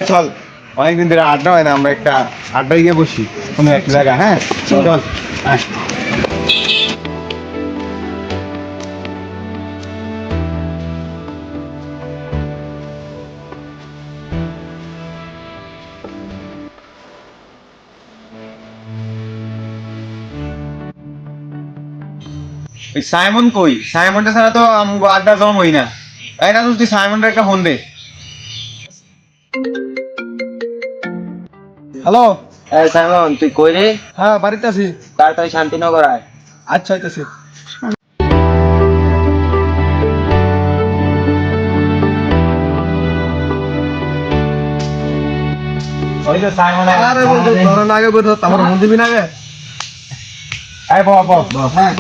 চল, অনেকদিন ধরে আড্ডা হয় না, আমরা একটা আড্ডায় গিয়ে বসি কোনো এক জায়গায়। হ্যাঁ চল আয়। ওই সাইমন কই? সাইমনটা ছাড়া তো আমগো আড্ডা জম হই না। তাই না, তুই সাইমনটা একটা ফোন দে। হ্যালো। এই সাইমন, তুই কই রে? হ্যাঁ, বাড়িতে আছি। তাড়াতাড়ি শান্তিনগর আয়। আচ্ছা, আইতাছি। ওই যে সাইমন। আরে বন্ধু, ধরো না আগে বন্ধু, আমার মন দিবি না আগে। আয় হ্যাঁ,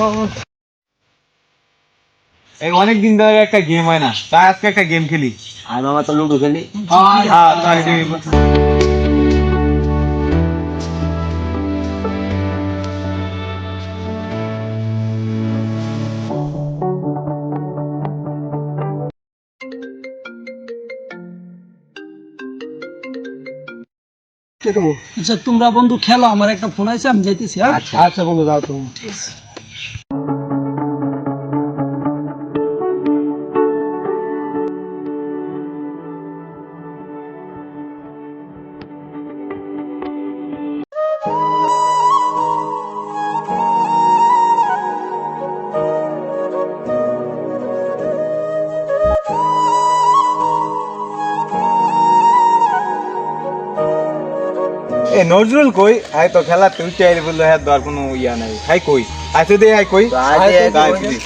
এই অনেক দিন ধরে একটা গেম হয় না, তাই আজকে একটা গেম খেলি। আর মামা তো লুডো খেলি। আচ্ছা তোমরা বন্ধু খেলো, আমার একটা ফোন আছে, আমি যাইতেছি। হ্যাঁ আচ্ছা বন্ধু, যাও তুমি। এ নজরুল কই? আয় তো খেলা তুই চাইলে বললো, হ্যাঁ আর কোনো ইয়া নাই। হাই কই? আয় তো দে, আয় কই? আয় তো দে।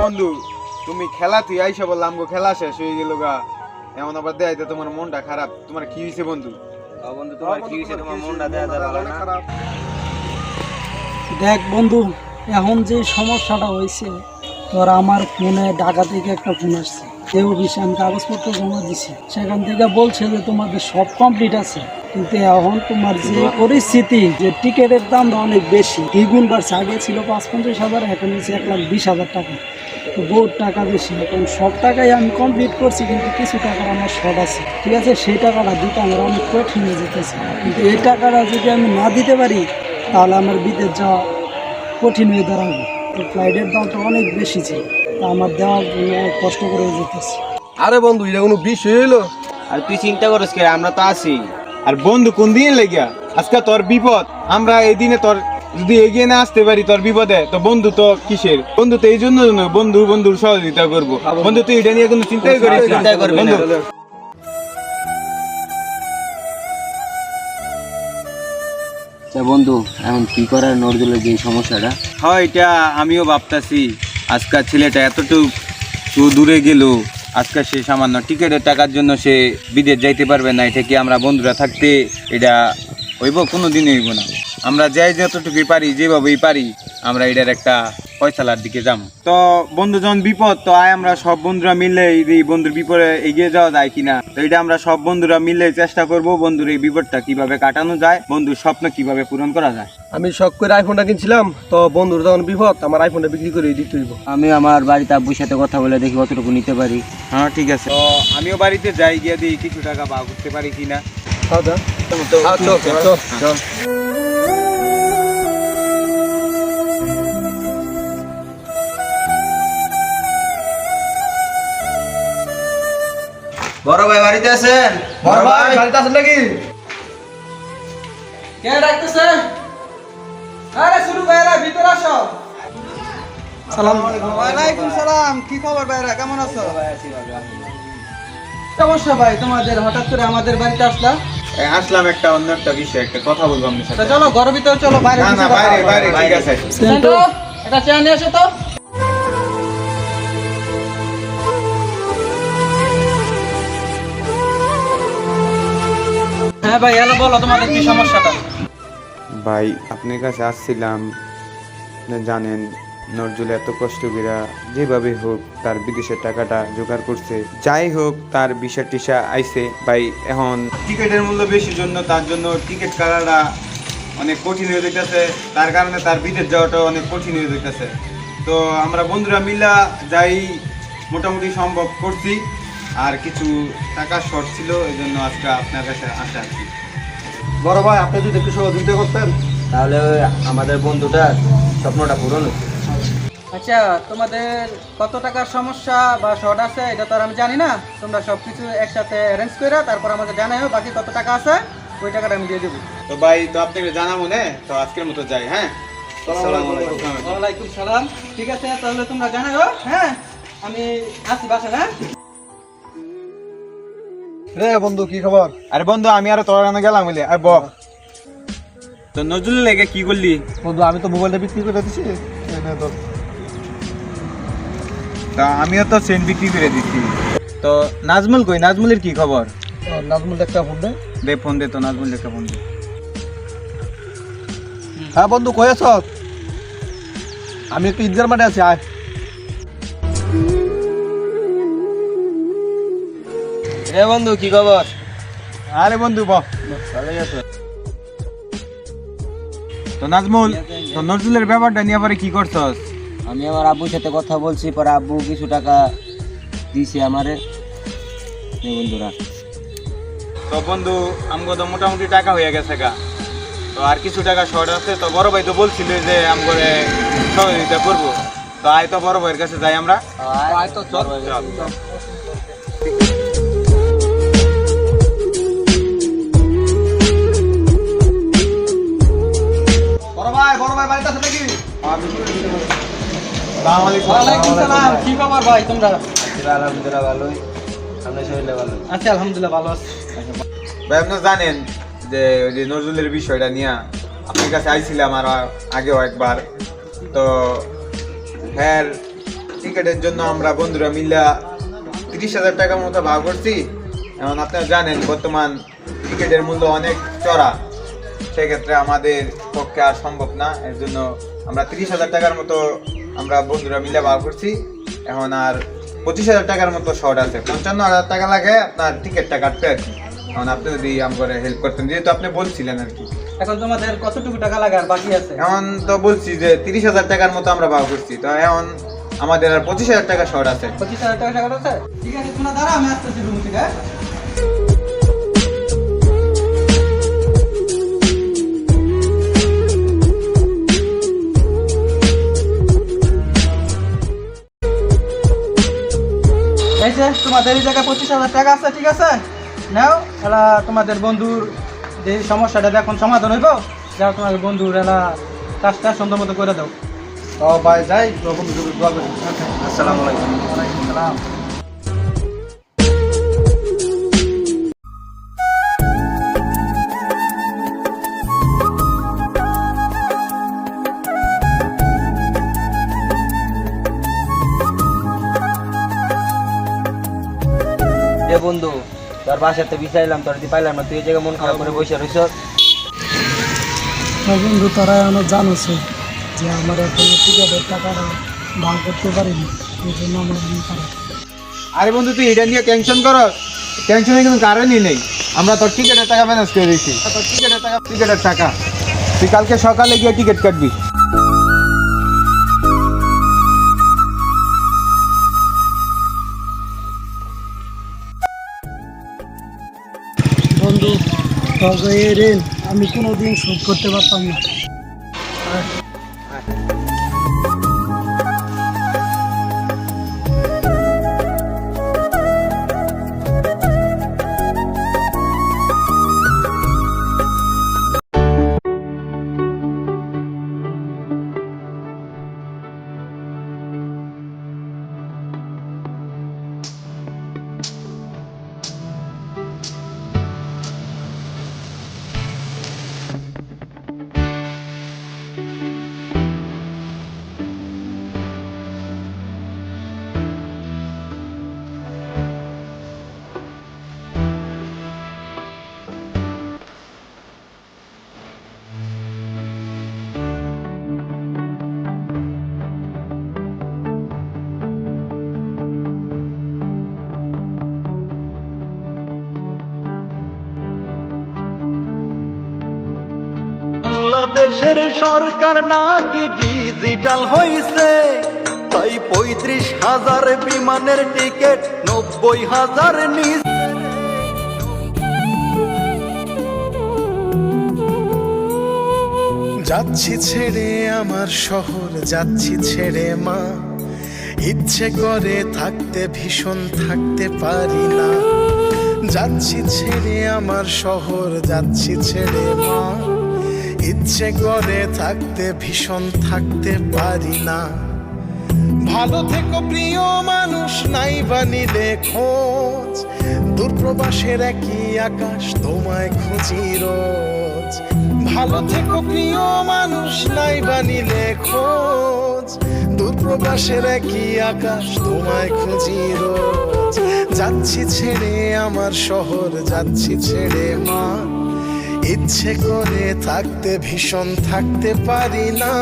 বন্ধু, তুমি খেলা তুই আইসা বললাম গো, খেলা শেষ হয়ে গেল গা, এমন আবার দেয় তোমার মনটা খারাপ। তোমার কি হয়েছে বন্ধু? বন্ধু তোমার কি হইছে? তোমার মনটা দেয়া ভালো না। দেখ বন্ধু, এখন যে সমস্যাটা হয়েছে, তোর আমার ফোনে ঢাকা থেকে একটা ফোন আসছে, কেউ বিষয়ে আমি কাগজপত্র জমা দিছি, সেখান থেকে বলছে যে তোমাদের সব কমপ্লিট আছে, কিন্তু এখন তোমার যে পরিস্থিতি, যে টিকিটের দামটা অনেক বেশি, দ্বিগুণ বাড়ছে। আগে ছিল ৫-৫০ হাজার, এখন হচ্ছে ১,২০,০০০ টাকা। তো বহুত টাকা বেশি। এখন সব টাকাই আমি কমপ্লিট করছি, কিন্তু কিছু টাকার আমার শর্ট আছে, ঠিক আছে? সেই টাকাটা দিতে আমার অনেক কঠিন হয়ে যেতেছে। কিন্তু এই টাকাটা যদি আমি না দিতে পারি, তাহলে আমার বিদেশ যাওয়া কঠিন হয়ে দাঁড়াবে। তো ফ্লাইটের দামটা অনেক বেশি ছিল, তা আমার দেওয়ার জন্য অনেক কষ্ট করে যেতেছে। আরে বন্ধু, এটা কোনো বিষয় হইলো? আর তুই চিন্তা করিস কে, আমরা তো আছি। আর বন্ধু কোন দিন লেগিয়া আজকে তোর বিপদ, আমরা এই দিনে তোর যদি এগিয়ে না আসতে পারি তোর বিপদে, তো বন্ধু তো কিসের? বন্ধু তো এই জন্য বন্ধু বন্ধুর সহযোগিতা করবো। বন্ধু তুই এটা নিয়ে কোনো চিন্তাই করিস না। চিন্তাই করবি না। বন্ধু বন্ধু, এখন কি করার নজরুলের যে সমস্যাটা? হ্যাঁ, এটা আমিও ভাবতাছি। আজকাল ছেলেটা এতটুকু দূরে গেল, আজকাল সে সামান্য টিকিটের টাকার জন্য সে বিদেশ যাইতে পারবে না। এটা কি আমরা বন্ধুরা থাকতে এটা হইব? কোনো দিন হইব না। আমরা যাই যতটুকুই পারি, যেভাবেই পারি, আমরা এটার একটা ফয়সালার দিকে যাম। তো বন্ধু যখন বিপদ, তো আয় আমরা সব বন্ধুরা মিলে এই বন্ধুর বিপদে এগিয়ে যাওয়া যায় কিনা, তো এটা আমরা সব বন্ধুরা মিলে চেষ্টা করব, বন্ধুর এই বিপদটা কিভাবে কাটানো যায়, বন্ধুর স্বপ্ন কিভাবে পূরণ করা যায়। আমি শখ করে আইফোনটা কিনছিলাম, তো বন্ধুর যখন বিপদ, আমার আইফোনটা বিক্রি করে দিতে হইব। আমি আমার বাড়িতে আব্বুর সাথে কথা বলে দেখি কতটুকু নিতে পারি। হ্যাঁ ঠিক আছে, তো আমিও বাড়িতে যাই, গিয়ে দিই কিছু টাকা বা করতে পারি কিনা। চল। বড় ভাই বাড়িতে আছেন? বড় ভাই বাড়িতে আছেন নাকি? কে ডাকতেছে? আরে শুরু ভাইরা, ভিতরে আসো। সালাম আলাইকুম। ওয়ালাইকুম সালাম। কি খবর ভাইরা, কেমন আছো? সমস্যা ভাই তোমাদের, হঠাৎ করে আমাদের বাড়িতে আসলা? আসলাম একটা অন্য একটা বিষয়, একটা কথা বলবো আপনার তা সাথে। চলো ঘরের ভিতরে চলো, বাইরে না না, বাইরে বাইরে, ঠিক আছে। এটা চেয়ার নিয়ে এসো তো। হ্যাঁ ভাই, এলো বলো তোমাদের কি সমস্যাটা। ভাই আপনার কাছে আসছিলাম, আপনি জানেন নজরুল এত কষ্ট করে যেভাবে হোক তার বিদেশের টাকাটা জোগাড় করছে, যাই হোক তার ভিসা টিসা আইছে ভাই। এখন টিকিটের মূল্য বেশি জন্য, তার জন্য টিকিট কাটাটা অনেক কঠিন হয়ে যেতেছে, তার কারণে তার বিদেশ যাওয়াটা অনেক কঠিন হয়ে যেতেছে। তো আমরা বন্ধুরা মিলা যাই মোটামুটি সম্ভব করছি, আর কিছু টাকা শর্ট ছিল, এই জন্য আজকে আপনার কাছে আসা আর কি। বড় ভাই, আপনি যদি একটু সহযোগিতা করতেন। তাহলে আমাদের বন্ধুটার স্বপ্নটা পূরণ হতো। আচ্ছা, তোমাদের কত টাকার সমস্যা বা শর্ট আছে এটা তো আর আমি জানি না। তোমরা সব কিছু একসাথে অ্যারেঞ্জ করে তারপর আমাকে জানাও বাকি কত টাকা আছে, ওই টাকাটা আমি দিয়ে দেবো। তো ভাই, তো আপনাকে জানাবো না, তো আজকের মতো যাই। হ্যাঁ, ওয়ালাইকুম সালাম। ঠিক আছে, তাহলে তোমরা জানাও। হ্যাঁ, আমি আসি বাসা। হ্যাঁ রে বন্ধু, কি খবর? আরে বন্ধু, আমি আরো তোর গানে গেলাম বলে আর তো নজরুল লেগে কি করলি? বন্ধু, আমি তো মোবাইলটা বিক্রি করে দিছি। তা আমিও তো সেন্ট বিক্রি করে দিচ্ছি। তো নাজমুল কই? নাজমুলের কি খবর? নাজমুল একটা ফোন দে। দে ফোন দে, তো নাজমুল একটা ফোন দে। হ্যাঁ বন্ধু, কই আছ? আমি একটু ঈদগার মাঠে আছি, আয়। এ বন্ধু, কি খবর? আরে বন্ধু বল। ভালোই আছো? তো নাজমুল, তো নজরুলের ব্যাপারটা নিয়ে পরে কি করছস? আমি আমার আব্বুর সাথে কথা বলছি, পরে আব্বু কিছু টাকা দিয়েছে আমারে। এই বন্ধুরা, তো বন্ধু, আমগো তো মোটামুটি টাকা হয়ে গেছে গা, তো আর কিছু টাকা শর্ট আছে। তো বড় ভাই তো বলছিল যে আমগরে সহযোগিতা করবো, তো আয় তো বড় ভাইয়ের কাছে যাই আমরা। চল। বড় ভাই বাড়িতে আছে নাকি? ওয়ালাইকুম সালাম। কি খবর ভাই তোমরা? আলহামদুলিল্লাহ ভালোই। সামনে শরীরে ভালো। আচ্ছা, আলহামদুলিল্লাহ ভালো আছি। ভাই, আপনি জানেন যে ওই যে নজরুলের বিষয়টা নিয়ে আপনার কাছে আইছিলাম আর আগেও একবার। তো হ্যাঁ, টিকিটের জন্য আমরা বন্ধুরা মিলা 30,000 টাকার মতো ভাগ করছি। এখন আপনারা জানেন বর্তমান টিকিটের মূল্য অনেক চড়া, সেক্ষেত্রে আমাদের পক্ষে আর সম্ভব না। এর জন্য আমরা 30,000 টাকার মতো আমরা বন্ধুরা মিলে ভাগ করছি। এখন আর 25,000 টাকার মতো শর্ট আছে। 55,000 টাকা লাগে আপনার টিকিটটা কাটতে আর কি। এখন আপনি যদি আমাকে হেল্প করতেন, যেহেতু আপনি বলছিলেন আর কি। এখন তোমাদের কতটুকু টাকা লাগে আর বাকি আছে? এখন তো বলছি যে 30,000 টাকার মতো আমরা ভাগ করছি, তো এখন আমাদের আর 25,000 টাকা শর্ট আছে। 25,000 টাকা টাকা আছে? ঠিক আছে, তোমরা দাঁড়া, আমি আসতেছি রুম থেকে। এই যে তোমাদের এই জায়গায় 25,000 টাকা আছে, ঠিক আছে? নাও, এলা তোমাদের বন্ধুর যে সমস্যাটা এখন সমাধান হইব, যাও তোমাদের বন্ধুর এলা কাজটা সুন্দর মতো করে দাও। তো ভাই যাই, তো বন্ধু দোয়া করি। আসসালামু আলাইকুম। ওয়ালাইকুম সালাম। এ বন্ধু, তোর বাসাতে বিচাইলাম, তোর দি পাইলাম না, তুই এই জায়গায় মন খারাপ করে বসে রইছ। বন্ধু, তারা এখনো জানোছে যে আমার এখন টিকিটের টাকাটা ভাগ করতে পারিনি, এই জন্য আমার মন খারাপ। আরে বন্ধু, তুই এটা নিয়ে টেনশন করো? টেনশনের কোনো কারণই নেই। আমরা তোর টিকিটের টাকা ম্যানেজ করে দিচ্ছি। তোর টিকিটের টাকা তুই কালকে সকালে গিয়ে টিকিট কাটবি। বন্ধু, তবে এই ঋণ আমি কোনোদিন শোধ করতে পারতাম না। বাংলাদেশের সরকার নাকি ডিজিটাল হইছে, তাই 35,000 বিমানের টিকিট 90,000 নিছে। যাচ্ছি ছেড়ে আমার শহর, যাচ্ছি ছেড়ে মা, ইচ্ছে করে থাকতে ভীষণ থাকতে পারি না। যাচ্ছি ছেড়ে আমার শহর, যাচ্ছি ছেড়ে মা, ইচ্ছে করে থাকতে ভীষণ থাকতে পারি না। ভালো থেকো প্রিয় মানুষ, নাই বা নিলে খোঁজ, দূরপ্রবাসের একই আকাশ তোমায় খুঁজি রোজ। ভালো থেকো প্রিয় মানুষ, নাই বা নিলে খোঁজ, দূরপ্রবাসের একই আকাশ তোমায় খুঁজি রোজ। যাচ্ছি ছেড়ে আমার শহর, যাচ্ছি ছেড়ে মা, ইচ্ছে করে থাকতে ভীষণ থাকতে পারি না।